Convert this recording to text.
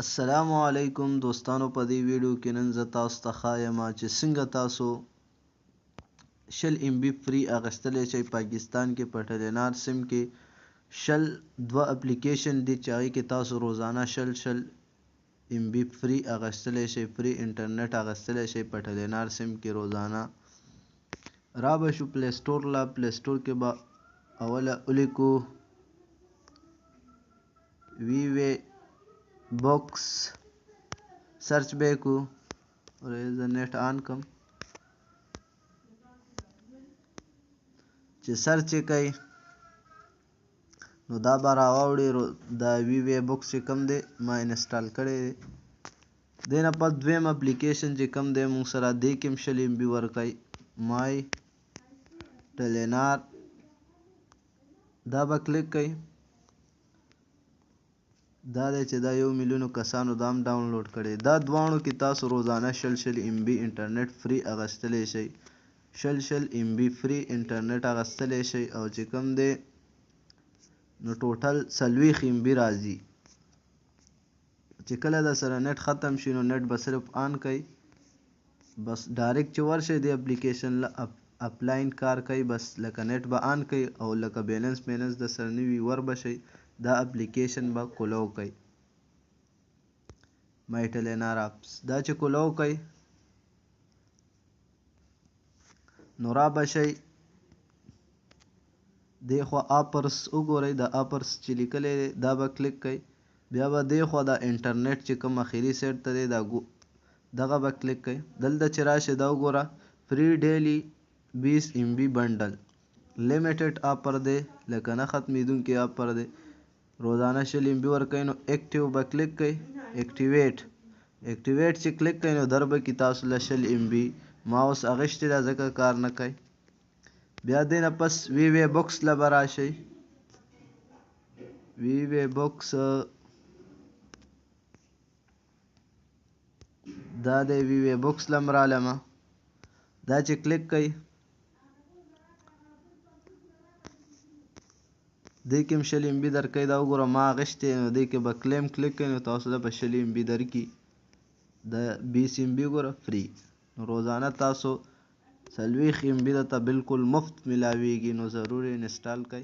السلام علیکم دوستانو، په دې ویډیو کې نن زه تاسو ته ښایم چې څنګه تاسو 100 MB فری اخیستلی شئ. پاکستان کې په ټلینار سیم کې 2 اپلیکیشن دي چې هغې کې تاسو روزانه 100 MB فری اخیستلی شئ، فری انټرنیټ اخیستلی شئ په ټلینار سیم کې روزانه. را به شو پلی سټور له، پلی سټور کې به اوله ولیکو وی وی بوکس، سرچ به کو زه نیټ آن کم چې سرچ یې کوي نو دا به راوړي. دا وی وی بوکس چې کوم دی ما انسټال کړی دی. دې نه پس دویم اپلیکیشن چې کوم دی موږ سره دې کې هم 100 MB ورکوي، مای ټلینار. دا به کلیک کوي. دا دی چې دا 1 میلیون کسانو دا هم ډاونلوډ کړی. دا دواړو کې تاسو روزانه 100 MB انټرنیټ فری اخیستلی شئ. 100 MB فری انټرنیټ اخیستلی شئ او چې کوم دی نو ټوټل 40 MB راځي. چې کله در سره نیټ ختم شي نو نیټ به صرف آن کوي، بس ډایرکټ چې ورشئ دې اپلیکیشن له اپلاین کار کوي، بس لکه نیټ به آن کوي او لکه بیلنس در سره نه وي ور به شئ، دا اپلیکیشن به کولو کوي. مای ټلینار اپس دا چې کولو کوي نو را به شئ دې خوا آپرس وګورئ. دا آپرس چې لیکلی دی دا به کلیک کوئ. بیا به دې خوا دا انټرنیټ چې کوم اخري سایډ ته دی دغه به کلیک کوئ. دلته چې راشئ دا وګوره فری ډیلی 20 MB بنډل لیمیټډ آفر دی، لکه نه ختمیدونکي آفر دی. روزانه 100 MB ورکوي نو ایکټیو به کلیک کوئ. ایکټیویټ چې کلیک کوئ نو در به کې تاسو له 100 MB ما اوس اخیستې ده ځکه کار نه کوي. بیا دې نه پس وی وی بوکس له به راشئ. وی وی بوکس دا دی، وی وی بوکس له م رالمه. دا چې کلیک کوئ دې کې هم 100 MB درکوي. دا وګوره ما اخیستې نو دې کې به کلیم کلیک کوئ نو تاسو ته به 100 MB درکړي. د 20 MB وګوره فری. نو روزانه تاسو 40 MB درته بالکل مفت ملاویږي، نو ضرور انسټال کړئ.